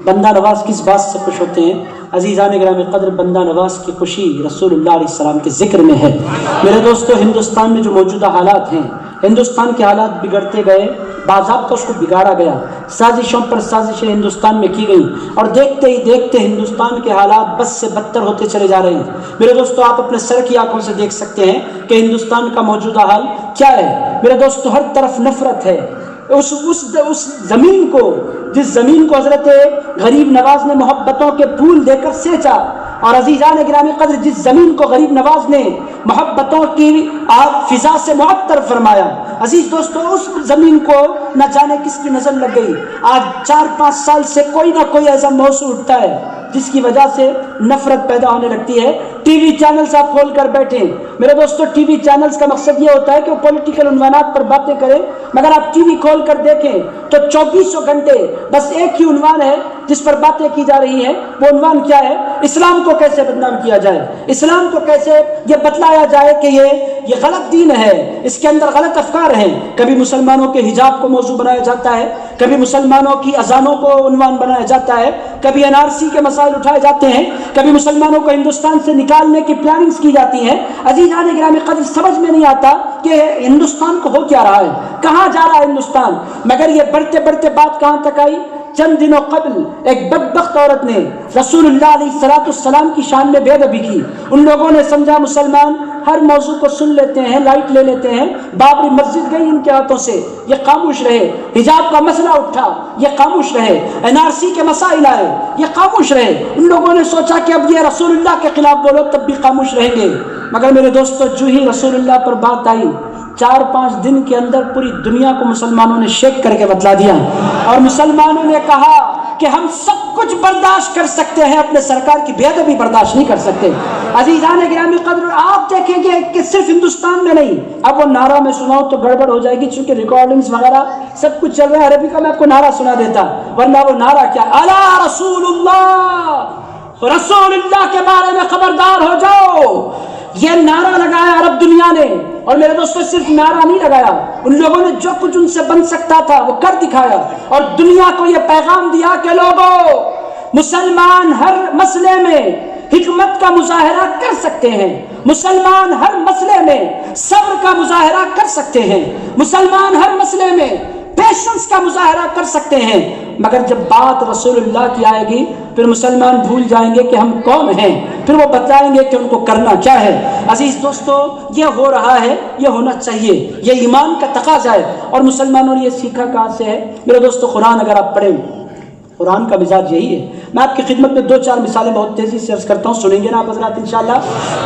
بندہ نواز کس بات سے خوش ہوتے ہیں؟ عزیزان گرامی قدر، بندہ نواز کی خوشی رسول اللہ علیہ السلام کے ذکر میں ہے۔ میرے دوستو، ہندوستان میں جو موجودہ حالات ہیں، ہندوستان کے حالات بگڑتے گئے، باضابطہ اس کو بگاڑا گیا، سازشوں پر سازشیں ہندوستان میں کی گئیں، اور دیکھتے ہی دیکھتے ہندوستان کے حالات بد سے بدتر ہوتے چلے جا رہے ہیں۔ میرے دوستو، آپ اپنے سر کی آنکھوں سے دیکھ سکتے ہیں کہ ہندوستان کا موجودہ حال کیا ہے۔ میرے دوستو، ہر طرف نفرت ہے۔ اس زمین کو، جس زمین کو حضرت غریب نواز نے محبتوں کے پھول دے کر سینچا، اور عزیزان گرامی قدر جس زمین کو غریب نواز نے محبتوں کی فضا سے معطر فرمایا، عزیز دوستو، اس زمین کو نہ جانے کس کی نظر لگ گئی۔ آج 4-5 سال سے کوئی نہ کوئی ایسا موضوع اٹھتا ہے جس کی وجہ سے نفرت پیدا ہونے لگتی ہے۔ ٹی وی چینلز آپ کھول کر بیٹھیں، میرے دوستو، ٹی وی چینلز کا مقصد یہ ہوتا ہے کہ وہ پولیٹیکل عنوانات پر باتیں کریں، مگر آپ ٹی وی کھول کر دیکھیں تو 24 گھنٹے بس ایک ہی عنوان ہے جس پر باتیں کی جا رہی ہیں۔ وہ عنوان کیا ہے؟ اسلام کو کیسے بدنام کیا جائے، اسلام کو کیسے یہ بتلایا جائے کہ یہ غلط دین ہے، اس کے اندر غلط افکار ہیں۔ کبھی مسلمانوں کے حجاب کو موضوع بنایا جاتا ہے، کبھی مسلمانوں کی اذانوں کو عنوان بنایا جاتا ہے، کبھی NRC کے مسائل اٹھائے جاتے ہیں، کبھی مسلمانوں کو ہندوستان سے نکالنے کی پلاننگز کی جاتی ہیں۔ عزیزان گرامی قدر، سمجھ میں نہیں آتا کہ ہندوستان کو ہو کیا رہا ہے، کہاں جا رہا ہے ہندوستان۔ مگر یہ بڑھتے بڑھتے بات کہاں تک آئی؟ چند دنوں قبل ایک بدبخت عورت نے رسول اللہ علیہ السلام کی شان میں بے ادبی کی۔ ان لوگوں نے سمجھا مسلمان ہر موضوع کو سن لیتے ہیں، لائٹ لے لیتے ہیں۔ بابری مسجد گئی ان کے ہاتھوں سے، یہ خاموش رہے۔ حجاب کا مسئلہ اٹھا، یہ خاموش رہے۔ NRC کے مسائل آئے، یہ خاموش رہے۔ ان لوگوں نے سوچا کہ اب یہ رسول اللہ کے خلاف بولو، تب بھی خاموش رہیں گے۔ مگر میرے دوستو، جو ہی رسول اللہ پر بات آئی، 4-5 دن کے اندر پوری دنیا کو مسلمانوں نے شیک کر کے بتلا دیا، اور مسلمانوں نے کہا کہ ہم سب کچھ برداشت کر سکتے ہیں، اپنے سرکار کی بے ادبی برداشت نہیں کر سکتے۔ عزیزان گرامی قدر، آپ دیکھیں گے کہ صرف ہندوستان میں نہیں، اب وہ نعرہ میں سناؤں تو گڑبڑ ہو جائے گی، چونکہ ریکارڈنگز وغیرہ سب کچھ چل رہا ہے۔ عربی کا میں آپ کو نعرہ سنا دیتا، ورنہ وہ نعرہ کیا؟ الا رسول اللہ، رسول اللہ کے بارے میں خبردار ہو جاؤ۔ یہ نعرہ لگایا عرب دنیا نے، اور میرے دوستوں، صرف نعرہ نہیں لگایا، ان لوگوں نے جو کچھ ان سے بن سکتا تھا وہ کر دکھایا، اور دنیا کو یہ پیغام دیا کہ لوگوں، مسلمان ہر مسئلے میں حکمت کا مظاہرہ کر سکتے ہیں، مسلمان ہر مسئلے میں صبر کا مظاہرہ کر سکتے ہیں، مسلمان ہر مسئلے میں پیشنس کا مظاہرہ کر سکتے ہیں۔ مگر جب بات رسول اللہ کی آئے گی، پھر مسلمان بھول جائیں گے کہ ہم کون ہیں، پھر وہ بتائیں گے کہ ان کو کرنا کیا ہے۔ عزیز دوستو، یہ ہو رہا ہے، یہ ہونا چاہیے، یہ ایمان کا تقاضا ہے، اور مسلمانوں نے یہ سیکھا کہاں سے ہے؟ میرے دوستو، قرآن اگر آپ پڑھیں، قرآن کا مزاج یہی ہے۔ میں آپ کی خدمت میں 2-4 مثالیں بہت تیزی سے عرض کرتا ہوں، سنیں گے نا آپ حضرات انشاءاللہ،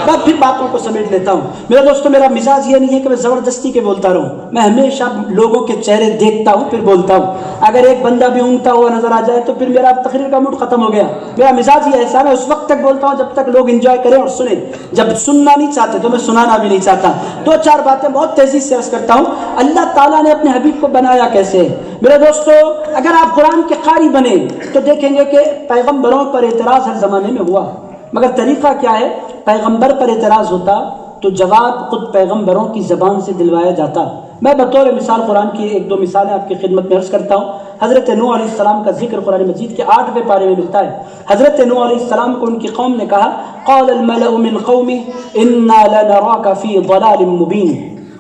بعد پھر باتوں کو سمیٹ لیتا ہوں۔ میرے دوستو، میرا مزاج یہ نہیں ہے کہ میں زبردستی کے بولتا رہوں، میں ہمیشہ لوگوں کے چہرے دیکھتا ہوں پھر بولتا ہوں۔ اگر ایک بندہ بھی اونگتا ہوا نظر آ جائے تو پھر میرا تقریر کا موڈ ختم ہو گیا۔ میرا مزاج یہ ایسا ہے، میں اس وقت تک بولتا ہوں جب تک لوگ انجوائے کریں اور سنیں، جب سننا نہیں چاہتے تو میں سنانا بھی نہیں چاہتا۔ 2-4 باتیں بہت تیزی سے عرض کرتا ہوں۔ اللہ تعالیٰ نے اپنے حبیب کو بنایا کیسے؟ میرے دوستو، اگر آپ قرآن کے قاری بنے تو دیکھیں گے کہ پیغمبروں پر اعتراض ہر زمانے میں ہوا، مگر طریقہ کیا ہے؟ پیغمبر پر اعتراض ہوتا تو جواب خود پیغمبروں کی زبان سے دلوایا جاتا۔ میں بطور مثال قرآن کی 1-2 مثالیں آپ کی خدمت میں عرض کرتا ہوں۔ حضرت نوح علیہ السلام کا ذکر قرآن مجید کے 8ویں پارے میں ملتا ہے۔ حضرت نوح علیہ السلام کو ان کی قوم نے کہا، قال الملأ من قومه انا لنراك في ضلال مبين۔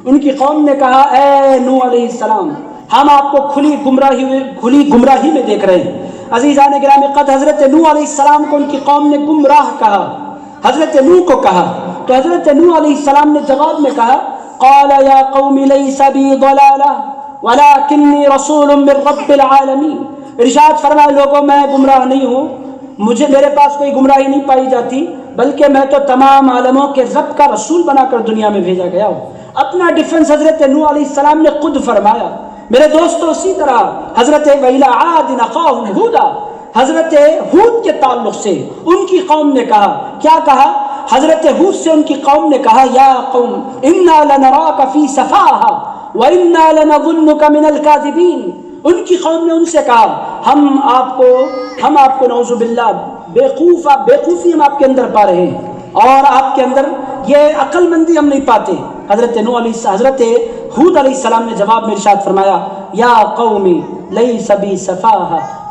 ان کی قوم نے کہا، اے نوح علیہ السلام، ہم آپ کو کھلی گمراہی میں دیکھ رہے ہیں۔ عزیزان گرامی قد، حضرت نوح علیہ السلام کو ان کی قوم نے گمراہ کہا، حضرت نوح کو کہا، تو حضرت نوح علیہ السلام نے جواب میں کہا، قال یا قوم لیس بی ضلالہ ولکنی رسول من رب العالمین۔ ارشاد فرمائے، لوگوں، میں گمراہ نہیں ہوں، میرے پاس کوئی گمراہی نہیں پائی جاتی، بلکہ میں تو تمام عالموں کے رب کا رسول بنا کر دنیا میں بھیجا گیا ہوں۔ اپنا ڈیفنس حضرت نوح علیہ السلام نے خود فرمایا۔ میرے دوستو، اسی طرح حضرت وَإِلَىٰ عَادٍ أَخَاهُمْ هُودًا، حضرت ہود کے تعلق سے ان کی قوم نے کہا، کیا کہا؟ حضرت ہود سے ان کی قوم نے کہا، یا قوم اِنَّا لَنَرَاكَ فِي سَفَاهَةٍ وَإِنَّا لَنَظُنُّكَ مِنَ الْكَاذِبِينَ۔ ان کی قوم نے ان سے کہا، ہم آپ کو نعوذ باللہ بیوقوفی ہم آپ کے اندر پا رہے ہیں، اور آپ کے اندر یہ عقل مندی ہم نہیں پاتے۔ حضرت ہود علیہ السلام نے جواب میں ارشاد فرمایا، یا قوم لیس بی سفاہہ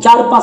4-5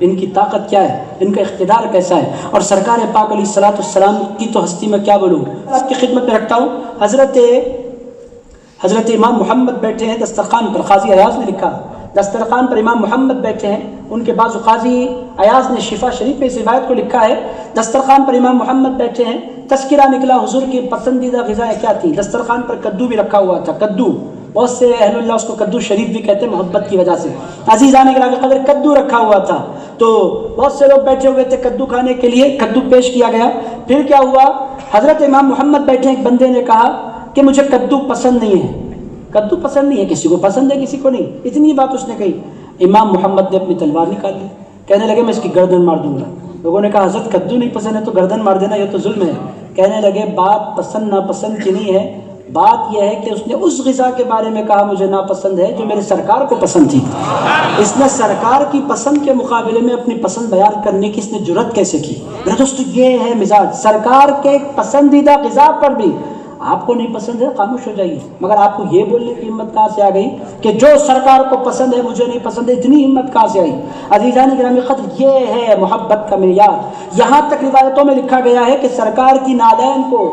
ان کی طاقت کیا ہے، ان کا اقتدار کیسا ہے۔ اور سرکار پاک علیہ الصلوۃ والسلام کی تو ہستی میں کیا بولوں، آپ کی خدمت میں رکھتا ہوں۔ حضرت امام محمد بیٹھے ہیں دسترخوان پر، قاضی ایاز نے لکھا دسترخوان پر امام محمد بیٹھے ہیں، ان کے بعد قاضی ایاز نے شفا شریف میں اس روایت کو لکھا ہے، دسترخوان پر امام محمد بیٹھے ہیں، تذکرہ نکلا حضور کی پسندیدہ غذائیں کیا تھیں، دسترخوان پر کدو بھی رکھا ہوا تھا، کدو، بہت سے اہل اللہ اس کو کدو شریف بھی کہتے ہیں محبت کی وجہ سے، عزیزان گرامی قدر کدو رکھا ہوا تھا، تو بہت سے لوگ بیٹھے ہوئے تھے کدو کھانے کے لیے، کدو پیش کیا گیا، پھر کیا ہوا، حضرت امام محمد بیٹھے، ایک بندے نے کہا کہ مجھے کدو پسند نہیں ہے، کدو پسند نہیں ہے، کسی کو پسند ہے کسی کو نہیں، اتنی بات اس نے کہی۔ امام محمد نے اپنی تلوار نکال لی، کہنے لگے میں اس کی گردن مار دوں گا۔ لوگوں نے کہا حضرت کدو نہیں پسند ہے تو گردن مار دینا یہ تو ظلم ہے۔ کہنے لگے بات پسند ناپسند کی نہیں ہے، بات یہ ہے کہ اس نے اس غذا کے بارے میں کہا مجھے ناپسند ہے جو میرے سرکار کو پسند تھی، اس نے سرکار کی پسند کے مقابلے میں اپنی پسند بیان کرنے کی اس نے جرأت کیسے کی؟ میرے دوستو یہ ہے مزاج، سرکار کے پسندیدہ غذا پر بھی آپ کو نہیں پسند ہے خاموش ہو جائیے، مگر آپ کو یہ بولنے کی ہمت کہاں سے آ گئی کہ جو سرکار کو پسند ہے مجھے نہیں پسند ہے، اتنی ہمت کہاں سے آئی؟ عزیزان گرامی قدر یہ ہے محبت کا معیار۔ یہاں تک روایتوں میں لکھا گیا ہے کہ سرکار کی نالین کو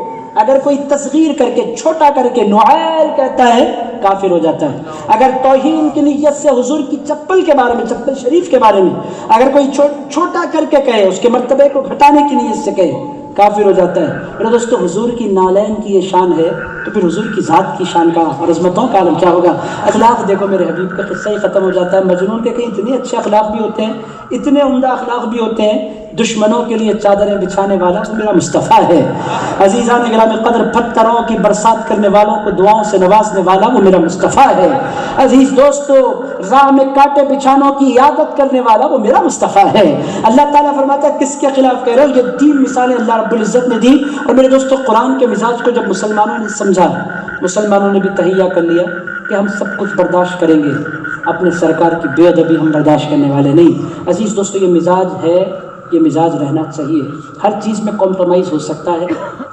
اگر کوئی تصغیر کر کے چھوٹا کر کے نعیل کہتا ہے کافر ہو جاتا ہے، اگر توہین کی نیت سے حضور کی چپل کے بارے میں، چپل شریف کے بارے میں اگر کوئی چھوٹا کر کے کہے، اس کے مرتبے کو گھٹانے کی نیت سے کہے، کافر ہو جاتا ہے۔ میرے دوستو حضور کی نالین کی یہ شان ہے تو پھر حضور کی ذات کی شان کا اور عظمتوں کا عالم کیا ہوگا؟ اخلاق دیکھو، میرے حبیب کا قصہ ہی ختم ہو جاتا ہے۔ مجنون کے کہیں اتنے اچھے اخلاق بھی ہوتے ہیں، اتنے عمدہ اخلاق بھی ہوتے ہیں، دشمنوں کے لیے چادریں بچھانے والا وہ میرا مصطفیٰ ہے۔ عزیزان گرامی قدر پتھروں کی برسات کرنے والوں کو دعاؤں سے نوازنے والا وہ میرا مصطفیٰ ہے۔ عزیز دوستو راہ میں کانٹے بچھانوں کی عیادت کرنے والا وہ میرا مصطفیٰ ہے۔ اللہ تعالیٰ فرماتا ہے کس کے خلاف کہہ رہے ہو؟ یہ 3 مثالیں اللہ رب العزت نے دی۔ اور میرے دوستو قرآن کے مزاج کو جب مسلمانوں نے سمجھا، مسلمانوں نے بھی تہیہ کر لیا کہ ہم سب کچھ برداشت کریں گے، اپنے سرکار کی بے ادبی ہم برداشت کرنے والے نہیں۔ عزیز دوستو یہ مزاج ہے، یہ مزاج رہنا چاہیے۔ ہر چیز میں کمپرومائز ہو سکتا ہے،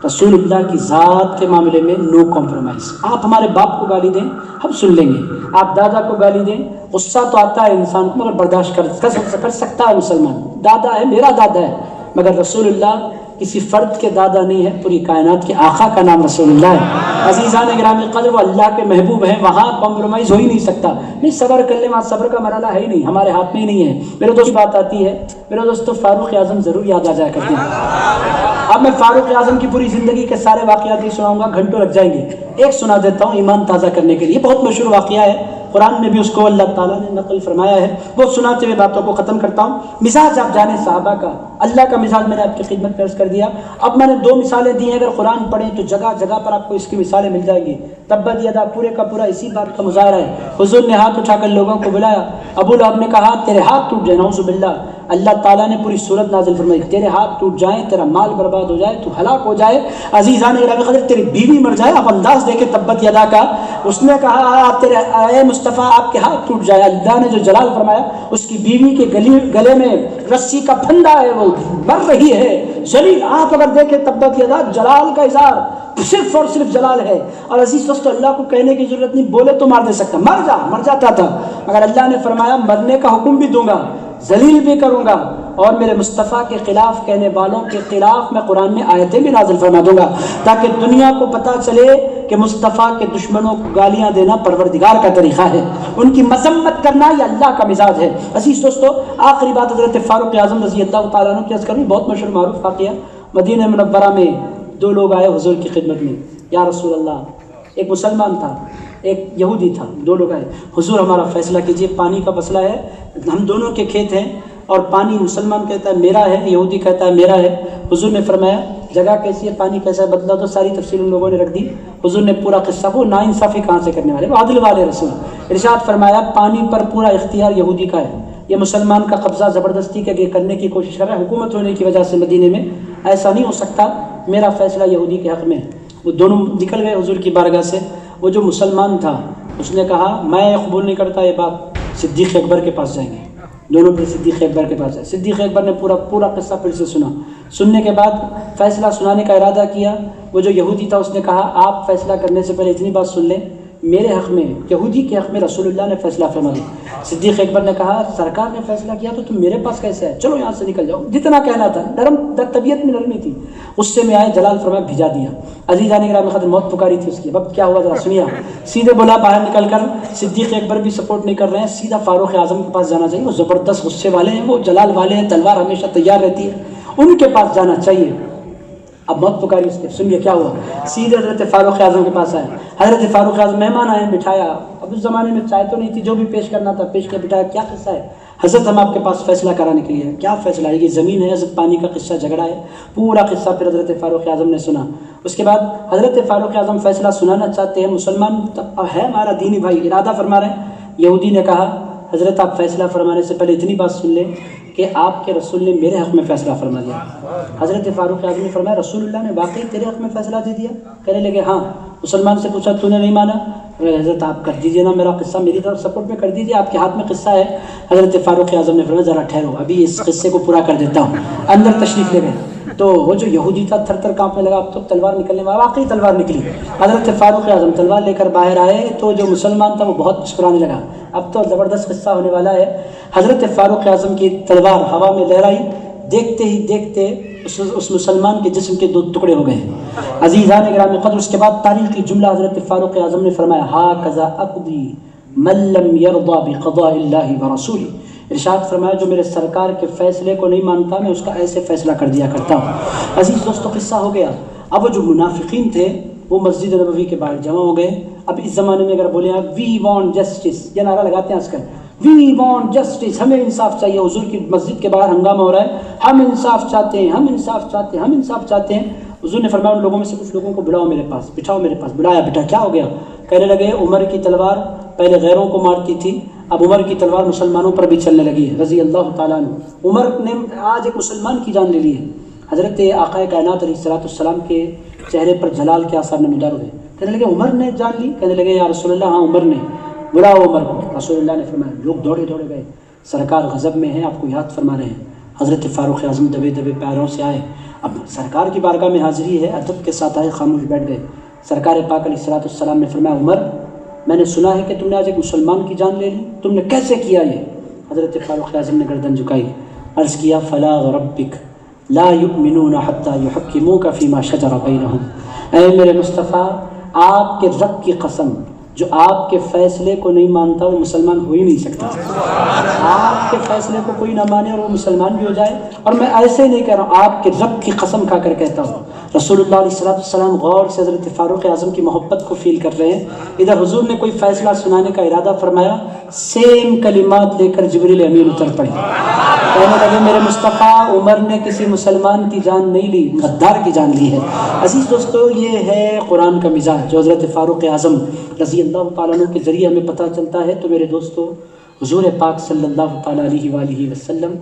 رسول اللہ کی ذات کے معاملے میں نو کمپرومائز۔ آپ ہمارے باپ کو گالی دیں ہم سن لیں گے، آپ دادا کو گالی دیں، غصہ تو آتا ہے انسان کو مگر برداشت کر سکتا ہے مسلمان۔ دادا ہے، میرا دادا ہے، مگر رسول اللہ کسی فرد کے دادا نہیں ہے، پوری کائنات کے آقا کا نام رسول اللہ ہے۔ عزیزان گرامی قدر وہ اللہ کے محبوب ہیں، وہاں کمپرومائز ہو ہی نہیں سکتا۔ نہیں صبر کر لیں، وہاں صبر کا مرحلہ ہے ہی نہیں، ہمارے ہاتھ میں ہی نہیں ہے۔ میرے دوست بات آتی ہے، میرے دوستو فاروق اعظم ضرور یاد آ جایا کرتے ہیں۔ اب میں فاروق اعظم کی پوری زندگی کے سارے واقعات نہیں سناؤں گا، گھنٹوں لگ جائیں گے۔ ایک سنا دیتا ہوں ایمان تازہ کرنے کے لیے، بہت مشہور واقعہ ہے، قرآن میں بھی اس کو اللہ تعالیٰ نے نقل فرمایا ہے۔ وہ سناتے ہوئے باتوں کو ختم کرتا ہوں۔ مزاج آپ جانیں صحابہ کا، اللہ کا مزاج میں نے آپ کی خدمت میں عرض کر دیا۔ اب میں نے 2 مثالیں دی ہیں، اگر قرآن پڑھیں تو جگہ جگہ پر آپ کو اس کی مثالیں مل جائیں گی۔ تبت یدا پورے کا پورا اسی بات کا مظاہرہ ہے۔ حضور نے ہاتھ اٹھا کر لوگوں کو بلایا، ابو لہب نے کہا تیرے ہاتھ ٹوٹ جائیں، نعوذ باللہ۔ اللہ تعالیٰ نے پوری صورت نازل فرمائی، تیرے ہاتھ ٹوٹ جائیں، تیرا مال برباد ہو جائے، تو ہلاک ہو جائے، عزیزان گرامی قدر تیری بیوی مر جائے۔ اب انداز دیکھے تبت یدا کا، اس نے کہا تیرے اے مصطفیٰ آپ کے ہاتھ ٹوٹ جائے۔ اللہ نے جو جلال فرمایا، اس کی بیوی کے گلے میں رسی کا پھندا ہے، وہ مر رہی ہے ذلیل۔ آپ اگر دیکھیں تبت یدا، جلال کا اظہار صرف اور صرف جلال ہے۔ اور عزیز دوستو اللہ کو کہنے کی ضرورت نہیں، بولے تو مار دے سکتا، مر جاتا تھا، مگر اللہ نے فرمایا مرنے کا حکم بھی دوں گا، ذلیل بھی کروں گا، اور میرے مصطفیٰ کے خلاف کہنے والوں کے خلاف میں قرآن میں آیتیں بھی نازل فرما دوں گا، تاکہ دنیا کو پتہ چلے کہ مصطفیٰ کے دشمنوں کو گالیاں دینا پروردگار کا طریقہ ہے، ان کی مذمت کرنا یہ اللہ کا مزاج ہے۔ عزیز دوستو آخری بات حضرت فاروق اعظم رضی اللہ تعالیٰ عنہ کی عرض کروں، بہت مشہور معروف واقعہ۔ مدینہ منورہ میں 2 لوگ آئے حضور کی خدمت میں، یا رسول اللہ، ایک مسلمان تھا ایک یہودی تھا، 2 لوگ آئے، حضور ہمارا فیصلہ کیجئے، پانی کا مسئلہ ہے، ہم دونوں کے کھیت ہیں اور پانی مسلمان کہتا ہے میرا ہے، یہودی کہتا ہے میرا ہے۔ حضور نے فرمایا جگہ کیسی ہے، پانی کیسا ہے، بدلا دو۔ ساری تفصیل ان لوگوں نے رکھ دی۔ حضور نے پورا قصہ، وہ ناانصافی کہاں سے کرنے والے، وہ عدل والے رسول، ارشاد فرمایا پانی پر پورا اختیار یہودی کا ہے، یہ مسلمان کا قبضہ زبردستی کے کرنے کی کوشش کر رہا ہے، حکومت ہونے کی وجہ سے مدینے میں، ایسا نہیں ہو سکتا، میرا فیصلہ یہودی کے حق میں۔ وہ دونوں نکل گئے حضور کی بارگاہ سے۔ وہ جو مسلمان تھا اس نے کہا میں قبول نہیں کرتا یہ بات، صدیق اکبر کے پاس جائیں گے۔ دونوں پھر صدیق اکبر کے پاس جائے، صدیق اکبر نے پورا قصہ پھر سے سنا، سننے کے بعد فیصلہ سنانے کا ارادہ کیا۔ وہ جو یہودی تھا اس نے کہا آپ فیصلہ کرنے سے پہلے اتنی بات سن لیں میرے حق میں یہودی کے حق میں رسول اللہ نے فیصلہ فرما دیا۔ صدیق اکبر نے کہا سرکار نے فیصلہ کیا تو تم میرے پاس کیسے آئے، چلو یہاں سے نکل جاؤ، جتنا کہنا تھا، نرم طبیعت میں نرمی تھی، غصے میں آئے، جلال فرمایا بھیجا دیا۔ عزیزان گرامی قدر موت پکاری تھی اس کی، اب کیا ہوا ذرا سنیے، سیدھے بولا باہر نکل کر صدیق اکبر بھی سپورٹ نہیں کر رہے ہیں، سیدھا فاروق اعظم کے پاس جانا چاہیے، وہ زبردست غصے والے ہیں، وہ جلال والے ہیں، تلوار ہمیشہ تیار رہتی ہے، ان کے پاس جانا چاہیے۔ اب موت پکاری اس کے، سنیے کیا ہوا، سیدھے حضرت فاروق اعظم کے پاس آئے۔ حضرت فاروق اعظم مہمان آئے، بٹھایا، اب اس زمانے میں چائے تو نہیں تھی، جو بھی پیش کرنا تھا پیش کیا، بٹھایا، کیا قصہ ہے حضرت، ہم آپ کے پاس فیصلہ کرانے کے لیے ہیں۔ کیا فیصلہ ہے؟ یہ زمین ہے، حضرت پانی کا قصہ جھگڑا ہے، پورا قصہ پھر حضرت فاروق اعظم نے سنا۔ اس کے بعد حضرت فاروق اعظم فیصلہ سنانا چاہتے ہیں، مسلمان ہے ہمارا دینی بھائی، ارادہ فرما رہے ہیں۔ یہودی نے کہا حضرت آپ فیصلہ فرمانے سے پہلے اتنی بات سن لیں کہ آپ کے رسول نے میرے حق میں فیصلہ فرما دیا۔ حضرت فاروق اعظم نے فرمایا رسول اللہ نے واقعی تیرے حق میں فیصلہ دے دیا؟ کہنے لگے ہاں۔ مسلمان سے پوچھا تو نے نہیں مانا؟ حضرت آپ کر دیجیے نا، میرا قصہ میری طرف سپورٹ میں کر دیجیے، آپ کے ہاتھ میں قصہ ہے۔ حضرت فاروق اعظم نے فرمایا ذرا ٹھہرو، ابھی اس قصے کو پورا کر دیتا ہوں۔ اندر تشریف لے گئے تو وہ جو یہودی تھا تھر تھر کانپنے لگا، اب تو تلوار نکلنے والا، واقعی تلوار نکلی۔ حضرت فاروق اعظم تلوار لے کر باہر آئے تو جو مسلمان تھا وہ بہت مسکرانے لگا، اب تو زبردست قصہ ہونے والا ہے۔ حضرت فاروق اعظم کی تلوار ہوا میں لہرائی، دیکھتے ہی دیکھتے اس مسلمان کے جسم کے دو ٹکڑے ہو گئے۔ عزیزان گرامی قدر، اس کے بعد تاریخی جملہ حضرت فاروق اعظم نے فرمایا ہاکذا اقضی من لم یرضی بقضاء اللہ ورسولہ، ارشاد فرمایا جو میرے سرکار کے فیصلے کو نہیں مانتا میں اس کا ایسے فیصلہ کر دیا کرتا ہوں۔ عزیز دوستو، قصہ ہو گیا۔ اب وہ جو منافقین تھے وہ مسجد نبوی کے باہر جمع ہو گئے۔ اب اس زمانے میں اگر بولے آپ وی وانٹ جسٹس، یہ نعرہ لگاتے ہیں آج کل، وی وانٹ جسٹس، ہمیں انصاف چاہیے، حضور کی مسجد کے باہر ہنگامہ ہو رہا ہے، ہم انصاف چاہتے ہیں، ہم انصاف چاہتے ہیں، ہم انصاف چاہتے ہیں۔ حضور نے فرمایا ان لوگوں میں سے کچھ لوگوں کو بلاؤ میرے پاس، بٹھاؤ میرے پاس۔ بلایا، بیٹا کیا ہو گیا؟ کہنے لگے عمر کی تلوار پہلے غیروں کو مارتی تھی، اب عمر کی تلوار مسلمانوں پر بھی چلنے لگی ہے، رضی اللہ تعالیٰ عنہ۔ عمر نے آج ایک مسلمان کی جان لے لی ہے۔ حضرت آقا کائنات علیہ السلام کے چہرے پر جلال کے آثار نمودار ہوئے۔ کہنے لگے عمر نے جان لی؟ کہنے لگے یا رسول اللہ ہاں عمر نے۔ بلاؤ عمر کو۔ رسول اللہ نے فرمایا، لوگ دوڑے دوڑے گئے، سرکار غضب میں ہیں، آپ کو یاد فرما رہے ہیں۔ حضرت فاروق اعظم دبے دبے پیروں سے آئے، اب سرکار کی بارگاہ میں حاضری ہے، ادب کے ساتھ آئے، خاموش بیٹھ گئے۔ سرکار پاک علیہ السلام نے فرمایا عمر، میں نے سنا ہے کہ تم نے آج ایک مسلمان کی جان لے لی، تم نے کیسے کیا یہ؟ حضرت فاروق اعظم نے گردن جھکائی، عرض کیا فلا وربک لا یؤمنون حتی یحکموک فیما شجر بینہم، اے میرے مصطفیٰ آپ کے رب کی قسم، جو آپ کے فیصلے کو نہیں مانتا وہ مسلمان ہو ہی نہیں سکتا۔ آپ کے فیصلے کو کوئی نہ مانے اور وہ مسلمان بھی ہو جائے، اور میں ایسے ہی نہیں کہہ رہا ہوں، آپ کے رب کی قسم کھا کر کہتا ہوں۔ رسول اللہ علیہ السلام غور سے حضرت فاروق اعظم کی محبت کو فیل کر رہے ہیں۔ ادھر حضور نے کوئی فیصلہ سنانے کا ارادہ فرمایا، سیم کلمات لے کر جبریل امین اتر پڑے، کہنے لگے میرے مصطفیٰ عمر نے کسی مسلمان کی جان نہیں لی، غدار کی جان لی ہے۔ عزیز دوستو، یہ ہے قرآن کا مزاج جو حضرت فاروق اعظم رضی اللہ تعالیٰ عنہ کے ذریعے ہمیں پتہ چلتا ہے۔ تو میرے دوستو، حضور پاک صلی اللہ تعالیٰ علیہ وآلہ وسلم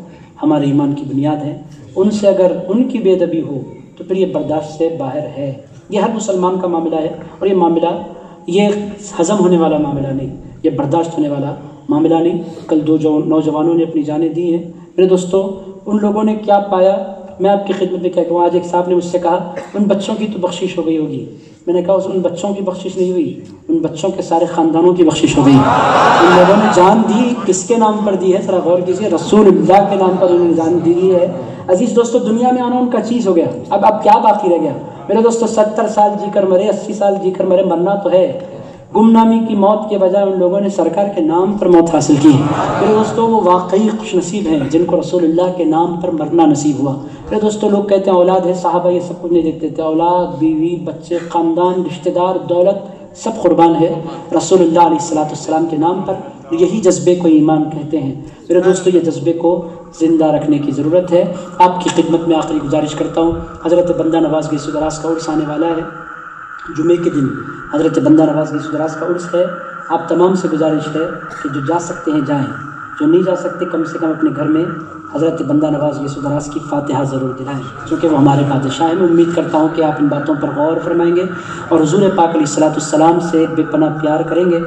ہمارے ایمان کی بنیاد ہے، ان سے اگر ان کی بے ادبی ہو تو پھر یہ برداشت سے باہر ہے۔ یہ ہر مسلمان کا معاملہ ہے، اور یہ معاملہ یہ ہضم ہونے والا معاملہ نہیں، یہ برداشت ہونے والا معاملہ نہیں۔ کل دو نوجوانوں نے اپنی جانیں دی ہیں۔ میرے دوستو، ان لوگوں نے کیا پایا میں آپ کی خدمت میں کہہ دوں۔ آج ایک صاحب نے مجھ سے کہا ان بچوں کی تو بخشش ہو گئی ہوگی، میں نے کہا ان بچوں کی بخشش نہیں ہوئی، ان بچوں کے سارے خاندانوں کی بخشش ہو گئی۔ ان لوگوں نے جان دی، کس کے نام پر دی ہے ذرا غور کیجیے، رسول اللہ کے نام پر انہوں نے جان دی ہے۔ عزیز دوستو، دنیا میں آنا ان کا چیز ہو گیا، اب کیا باقی رہ گیا؟ میرے دوستو، 70 سال جی کر مرے، 80 سال جی کر مرے، مرنا تو ہے۔ گمنامی کی موت کے بجائے ان لوگوں نے سرکار کے نام پر موت حاصل کی۔ میرے دوستو، وہ واقعی خوش نصیب ہیں جن کو رسول اللہ کے نام پر مرنا نصیب ہوا۔ میرے دوستو، لوگ کہتے ہیں اولاد ہے، صحابہ یہ سب کچھ نہیں دیکھتے تھے، اولاد، بیوی، بچے، خاندان، رشتہ دار، دولت سب قربان ہے رسول اللہ علیہ السلام کے نام پر۔ یہی جذبے کو ایمان کہتے ہیں۔ میرے دوستو، یہ جذبے کو زندہ رکھنے کی ضرورت ہے۔ آپ کی خدمت میں آخری گزارش کرتا ہوں، حضرت بندہ نواز گیسو دراز کا عرس آنے والا ہے۔ جمعے کے دن حضرت بندہ نواز گیسو دراز کا عرس ہے۔ آپ تمام سے گزارش ہے کہ جو جا سکتے ہیں جائیں، جو نہیں جا سکتے کم سے کم اپنے گھر میں حضرت بندہ نواز گیسو دراز کی فاتحہ ضرور دلائیں، کیونکہ وہ ہمارے بادشاہ ہیں۔ میں امید کرتا ہوں کہ آپ ان باتوں پر غور فرمائیں گے اور حضور پاک علیہ السلام سے بے پناہ پیار کریں گے۔